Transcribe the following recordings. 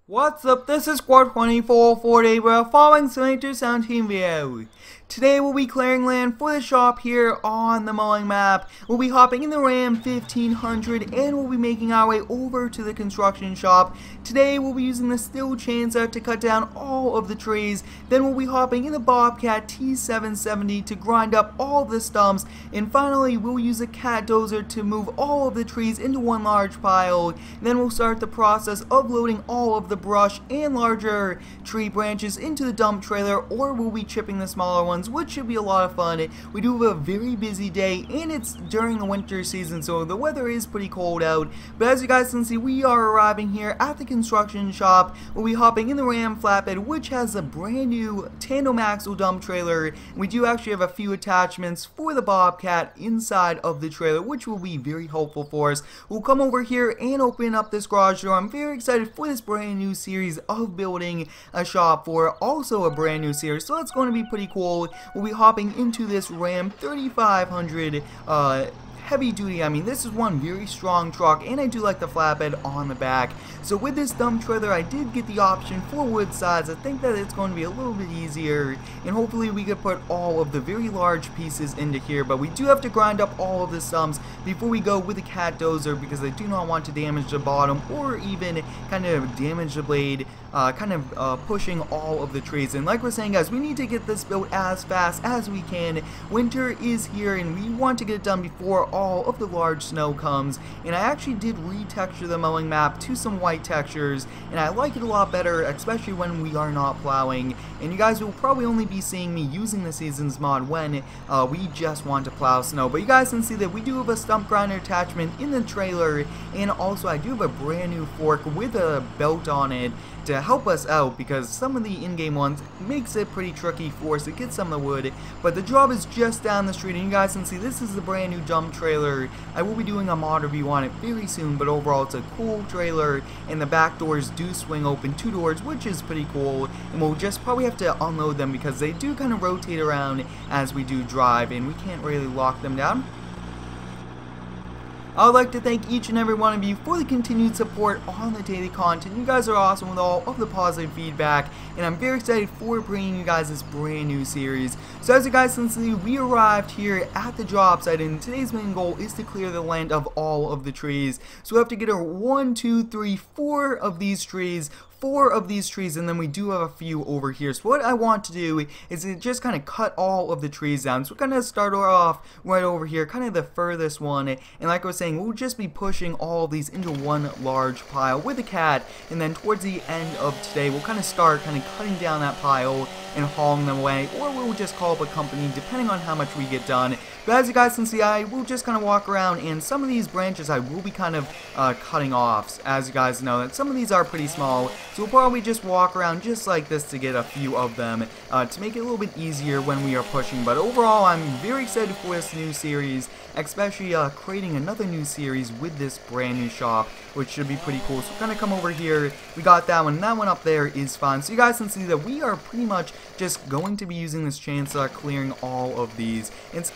What's up, this is Squad 24 for today. We're following Cat Dozer video. Today we'll be clearing land for the shop here on the Mowing Map. We'll be hopping in the Ram 1500 and we'll be making our way over to the construction shop. Today we'll be using the steel chainsaw to cut down all of the trees. Then we'll be hopping in the Bobcat T770 to grind up all the stumps. And finally we'll use a Cat Dozer to move all of the trees into one large pile. Then we'll start the process of loading all of the brush and larger tree branches into the dump trailer, or we'll be chipping the smaller ones, which should be a lot of fun. We do have a very busy day and it's during the winter season, so the weather is pretty cold out. But as you guys can see, we are arriving here at the construction shop. We'll be hopping in the Ram flatbed, which has a brand new tandem axle dump trailer. We do actually have a few attachments for the Bobcat inside of the trailer, which will be very helpful for us. We'll come over here and open up this garage door. I'm very excited for this brand new series of building a shop for also a brand new series, so that's going to be pretty cool. We'll be hopping into this Ram 3500 heavy duty. I mean, this is one very strong truck, and I do like the flatbed on the back. So with this dump trailer, I did get the option for wood sides. I think that it's going to be a little bit easier, and hopefully we could put all of the very large pieces into here. But we do have to grind up all of the stumps before we go with the Cat Dozer, because I do not want to damage the bottom or even kind of damage the blade, pushing all of the trees. And like we're saying, guys, we need to get this built as fast as we can. Winter is here and we want to get it done before all of the large snow comes. And I actually did retexture the mowing map to some white textures, and I like it a lot better, especially when we are not plowing. And you guys will probably only be seeing me using the seasons mod when we just want to plow snow. But you guys can see that we do have a stump grinder attachment in the trailer, and also I do have a brand new fork with a belt on it to help us out, because some of the in-game ones makes it pretty tricky for us to get some of the wood. But the job is just down the street, and you guys can see this is the brand new dump trailer. I will be doing a mod review on it very soon, but overall it's a cool trailer, and the back doors do swing open, two doors, which is pretty cool. And we'll just probably have to unload them because they do kind of rotate around as we do drive, and we can't really lock them down. I would like to thank each and every one of you for the continued support on the daily content. You guys are awesome with all of the positive feedback, and I'm very excited for bringing you guys this brand new series. So as you guys can see, we arrived here at the job site, and today's main goal is to clear the land of all of the trees. So we have to get 1, 2, 3, 4 of these trees. 4 of these trees, and then we do have a few over here. So what I want to do is to just kind of cut all of the trees down. So we're going to start off right over here, kind of the furthest one, and like I was saying, we'll just be pushing all of these into one large pile with a cat, and then towards the end of today we'll kind of start cutting down that pile and hauling them away, or we'll just call up a company depending on how much we get done. But as you guys can see, I will just kind of walk around, and some of these branches I will be kind of cutting off. As you guys know, that some of these are pretty small, so we'll probably just walk around just like this to get a few of them to make it a little bit easier when we are pushing. But overall, I'm very excited for this new series, especially creating another new series with this brand new shop, which should be pretty cool. So we're gonna come over here. We got that one. That one up there is fine. So you guys can see that we are pretty much just going to be using this chainsaw clearing all of these. And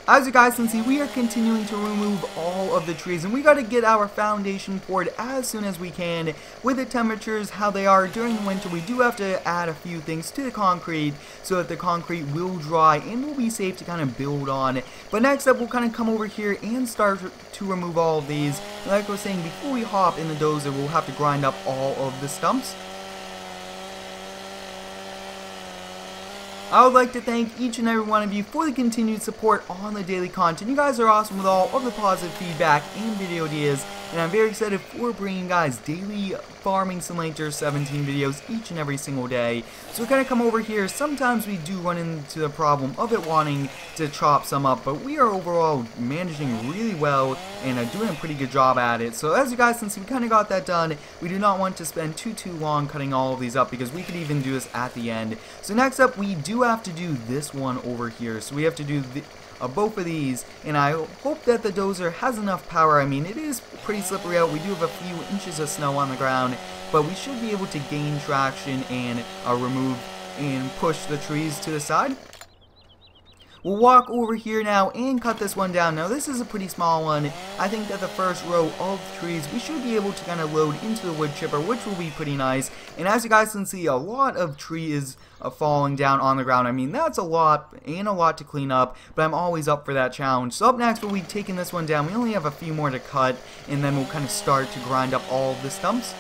as you guys can see, we are continuing to remove all of the trees, and we got to get our foundation poured as soon as we can. With the temperatures how they are during the winter, we do have to add a few things to the concrete so that the concrete will dry and will be safe to kind of build on. But next up, we'll kind of come over here and start to remove all of these. And like I was saying, before we hop in the dozer, we'll have to grind up all of the stumps. I would like to thank each and every one of you for the continued support on the daily content. You guys are awesome with all of the positive feedback and video ideas, and I'm very excited for bringing you guys daily Farming Simulator 17 videos each and every single day. So we're going to come over here. Sometimes we do run into the problem of it wanting to chop some up, but we are overall managing really well and doing a pretty good job at it. So as you guys can see, we kind of got that done. We do not want to spend too long cutting all of these up, because we could even do this at the end. So next up, we do have to do this one over here. So we have to do both of these, and I hope that the dozer has enough power. I mean, it is pretty slippery out. We do have a few inches of snow on the ground, but we should be able to gain traction and remove and push the trees to the side. we'll walk over here now and cut this one down. Now this is a pretty small one. I think that the first row of trees we should be able to kind of load into the wood chipper, which will be pretty nice. And as you guys can see, a lot of trees falling down on the ground. I mean, that's a lot and a lot to clean up, but I'm always up for that challenge. So up next, we'll be taking this one down. We only have a few more to cut, and then we'll kind of start to grind up all of the stumps.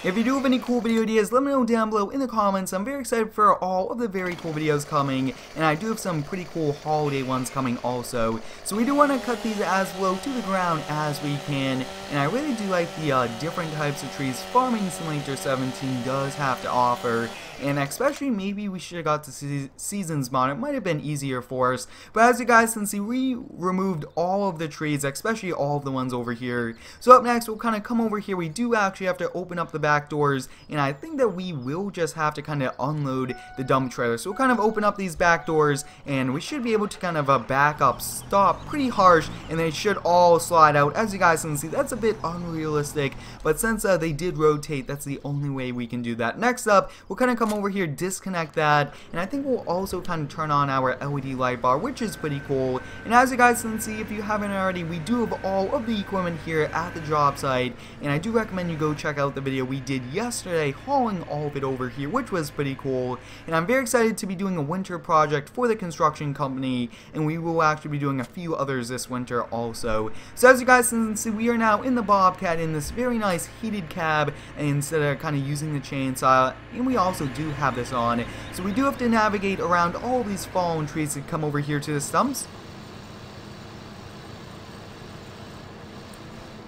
If you do have any cool video ideas, let me know down below in the comments. I'm very excited for all of the very cool videos coming, and I do have some pretty cool holiday ones coming also. So we do want to cut these as low to the ground as we can, and I really do like the different types of trees Farming Simulator 17 does have to offer. And especially maybe we should have got the seasons mod. It might have been easier for us. But as you guys can see, we removed all of the trees, especially all of the ones over here. So up next, we'll kind of come over here. We do actually have to open up the back doors. And I think that we will just have to kind of unload the dump trailer. So we'll kind of open up these back doors. And we should be able to kind of back up, stop pretty harsh. And they should all slide out. As you guys can see, that's a bit unrealistic. But since they did rotate, that's the only way we can do that. Next up, we'll kind of come over here, disconnect that, and I think we'll also kind of turn on our LED light bar, which is pretty cool. And as you guys can see, if you haven't already, we do have all of the equipment here at the job site, and I do recommend you go check out the video we did yesterday hauling all of it over here, which was pretty cool. And I'm very excited to be doing a winter project for the construction company, and we will actually be doing a few others this winter also. So as you guys can see, we are now in the Bobcat in this very nice heated cab, and instead of kind of using the chainsaw, and we also do have this on. So we do have to navigate around all these fallen trees to come over here to the stumps.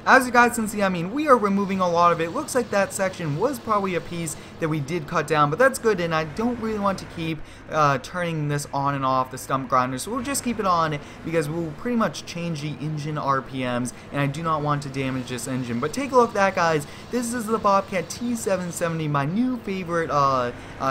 As you guys can see, I mean, we are removing a lot of it. Looks like that section was probably a piece that we did cut down, but that's good, and I don't really want to keep turning this on and off the stump grinder, so we'll just keep it on because we'll pretty much change the engine RPMs, and I do not want to damage this engine. But take a look at that, guys. This is the Bobcat T770, my new favorite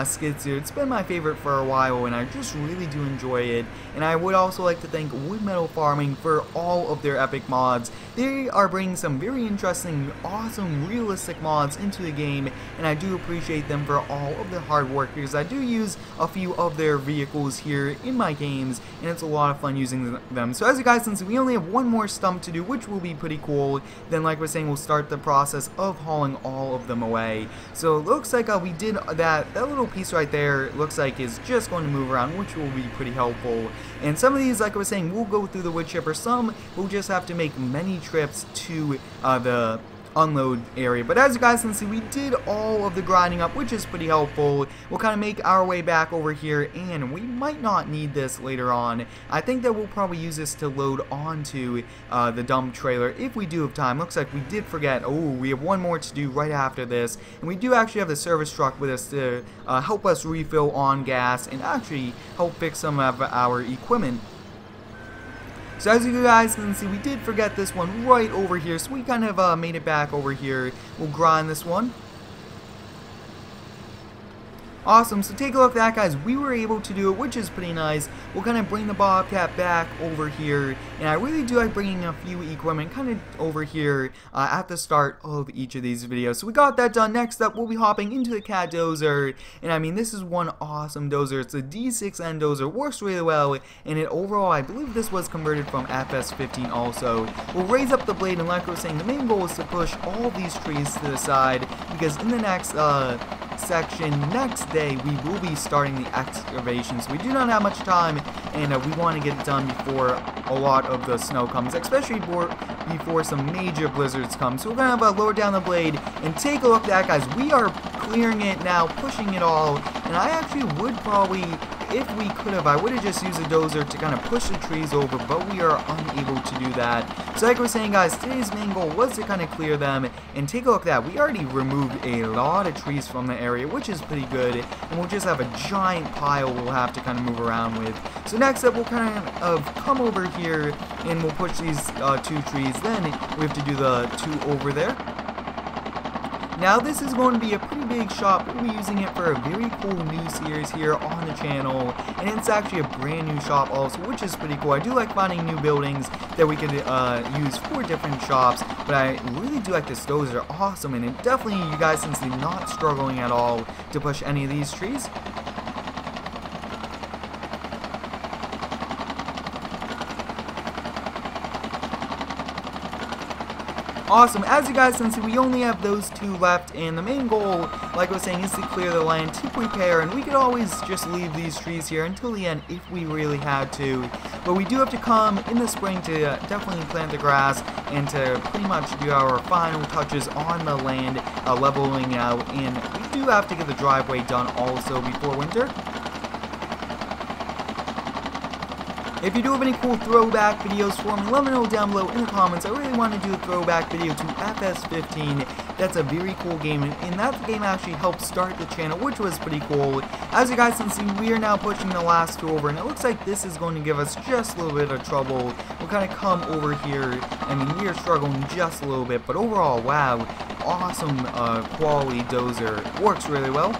skid steer. It's been my favorite for a while, and I just really do enjoy it. And I would also like to thank Wood Metal Farming for all of their epic mods. They are bringing some very interesting, awesome, realistic mods into the game, and I do appreciate them for all of their hard work because I do use a few of their vehicles here in my games, and it's a lot of fun using them. So as you guys can see, we only have one more stump to do, which will be pretty cool. Then, like we're saying, we'll start the process of hauling all of them away. So it looks like we did that little piece right there, looks like is just going to move around, which will be pretty helpful. And some of these, like I was saying, will go through the wood chipper. Some will just have to make many trips to the unload area. But as you guys can see, we did all of the grinding up, which is pretty helpful. We'll kind of make our way back over here, and we might not need this later on. I think that we'll probably use this to load onto the dump trailer if we do have time. Looks like we did forget. Oh, we have one more to do right after this, and we do actually have the service truck with us to help us refill on gas and actually help fix some of our equipment. So as you guys can see, we did forget this one right over here, so we kind of made it back over here. We'll grind this one. Awesome, so take a look at that, guys. We were able to do it, which is pretty nice. We'll kind of bring the Bobcat back over here, and I really do like bringing a few equipment kind of over here at the start of each of these videos. So we got that done. Next up, we'll be hopping into the Cat Dozer, and I mean, this is one awesome dozer. It's a D6N dozer, works really well, and it overall, I believe this was converted from FS15 also. We'll raise up the blade, and like I was saying, the main goal is to push all these trees to the side, because in the next section, next day, we will be starting the excavations. We do not have much time, and we want to get it done before a lot of the snow comes, especially before some major blizzards come. So we're going to lower down the blade, and take a look at that, guys. We are clearing it now, pushing it all, and I actually would probably, if we could have, I would have just used a dozer to kind of push the trees over, but we are unable to do that. So like I was saying, guys, today's main goal was to kind of clear them, and take a look at that. We already removed a lot of trees from the area, which is pretty good, and we'll just have a giant pile we'll have to kind of move around with. So next up, we'll kind of come over here, and we'll push these 2 trees. Then we have to do the 2 over there. Now this is going to be a pretty big shop. We'll be using it for a very cool new series here on the channel, and it's actually a brand new shop also, which is pretty cool. I do like finding new buildings that we could use for different shops, but I really do like this dozer. Awesome, and it definitely, you guys can see, not struggling at all to push any of these trees. Awesome. As you guys can see, we only have those 2 left, and the main goal, like I was saying, is to clear the land to prepare, and we could always just leave these trees here until the end if we really had to. But we do have to come in the spring to definitely plant the grass and to pretty much do our final touches on the land, leveling out, and we do have to get the driveway done also before winter. If you do have any cool throwback videos for me, let me know down below in the comments. I really want to do a throwback video to FS15. That's a very cool game, and that game actually helped start the channel, which was pretty cool. As you guys can see, we are now pushing the last 2 over, and it looks like this is going to give us just a little bit of trouble. We'll kind of come over here. I mean, we are struggling just a little bit, but overall, wow, awesome quality dozer. Works really well.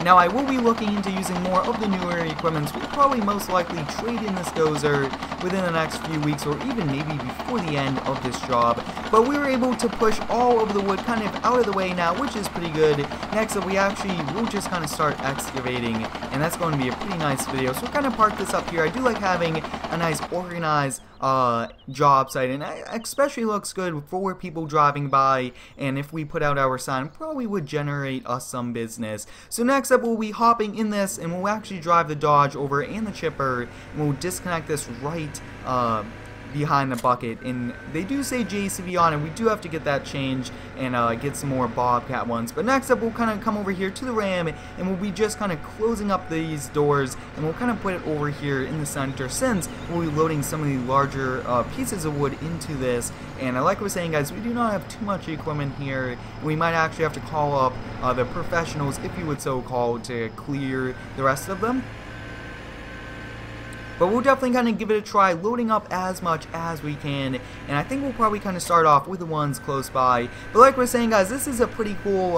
Now, I will be looking into using more of the newer equipment. We'll probably most likely trade in this dozer within the next few weeks, or even maybe before the end of this job. But we were able to push all of the wood kind of out of the way now, which is pretty good. Next up, we actually will just kind of start excavating, and that's going to be a pretty nice video. So we'll kind of park this up here. I do like having a nice organized job site, and it especially looks good for people driving by, and if we put out our sign, probably would generate us some business. So next up, we'll be hopping in this, and we'll actually drive the Dodge over and the chipper, and we'll disconnect this right behind the bucket, and they do say JCB on it. We do have to get that changed and get some more Bobcat ones. But next up, we'll kind of come over here to the Ram, and we'll be just kind of closing up these doors, and we'll kind of put it over here in the center, since we'll be loading some of the larger pieces of wood into this. And like I was saying, guys, we do not have too much equipment here. We might actually have to call up the professionals, if you would so call, to clear the rest of them. But we'll definitely kind of give it a try, loading up as much as we can, and I think we'll probably kind of start off with the ones close by. But like we're saying, guys, this is a pretty cool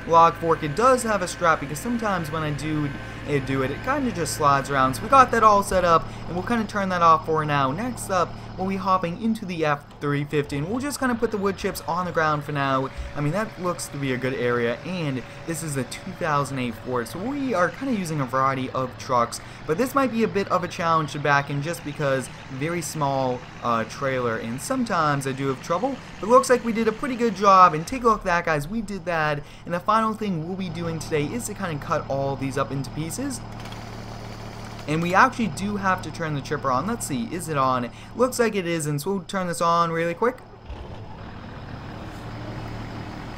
log fork. It does have a strap, because sometimes when I do it, it kind of just slides around. So we got that all set up, and we'll kind of turn that off for now. Next up, we'll be hopping into the F350, and we'll just kind of put the wood chips on the ground for now. I mean, that looks to be a good area, and this is a 2008 Ford, so we are kind of using a variety of trucks, but this might be a bit of a challenge to back in, just because very small trailer, and sometimes I do have trouble, but it looks like we did a pretty good job. And take a look at that, guys, we did that. And the final thing we'll be doing today is to kind of cut all of these up into pieces. And we actually do have to turn the chipper on. Let's see, is it on? Looks like it isn't, so we'll turn this on really quick.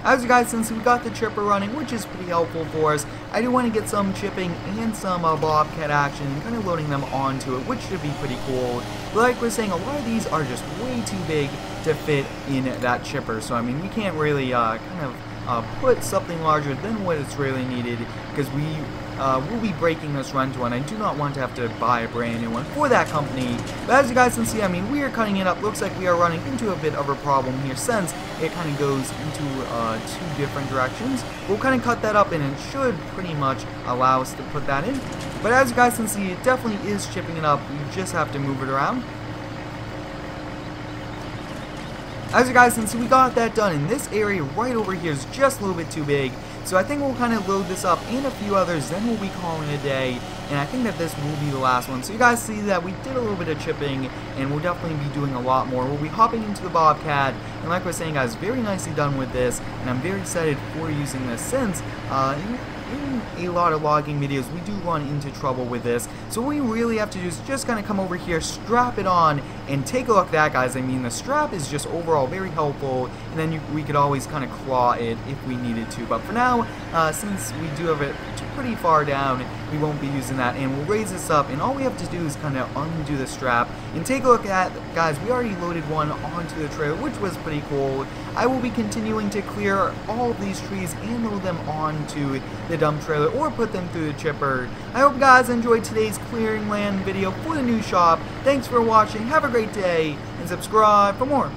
As you guys can see, we got the chipper running, which is pretty helpful for us. I do want to get some chipping and some Bobcat action, and kind of loading them onto it, which should be pretty cool. But like we're saying, a lot of these are just way too big to fit in that chipper. So I mean, we can't really put something larger than what it's really needed, because we will be breaking this rental, and I do not want to have to buy a brand new one for that company. But as you guys can see, I mean, we are cutting it up. Looks like we are running into a bit of a problem here, since it kind of goes into 2 different directions. We'll kind of cut that up, and it should pretty much allow us to put that in. But as you guys can see, it definitely is chipping it up. You just have to move it around. As you guys can see, we got that done, and this area right over here is just a little bit too big. So I think we'll kind of load this up and a few others, then we'll be calling it a day. And I think that this will be the last one. So you guys see that we did a little bit of chipping, and we'll definitely be doing a lot more. We'll be hopping into the Bobcat, and like I was saying, guys, very nicely done with this, and I'm very excited for using this, since in a lot of logging videos we do run into trouble with this. So what we really have to do is just kind of come over here, strap it on, and take a look at that, guys. I mean, the strap is just overall very helpful, and then we could always kind of claw it if we needed to. But for now, since we do have it pretty far down, we won't be using that, and we'll raise this up, and all we have to do is kind of undo the strap. And take a look at that, guys, we already loaded one onto the trailer, which was pretty cool. I will be continuing to clear all of these trees and load them onto the dump trailer, or put them through the chipper. I hope you guys enjoyed today's clearing land video for the new shop. Thanks for watching, have a great day, and subscribe for more.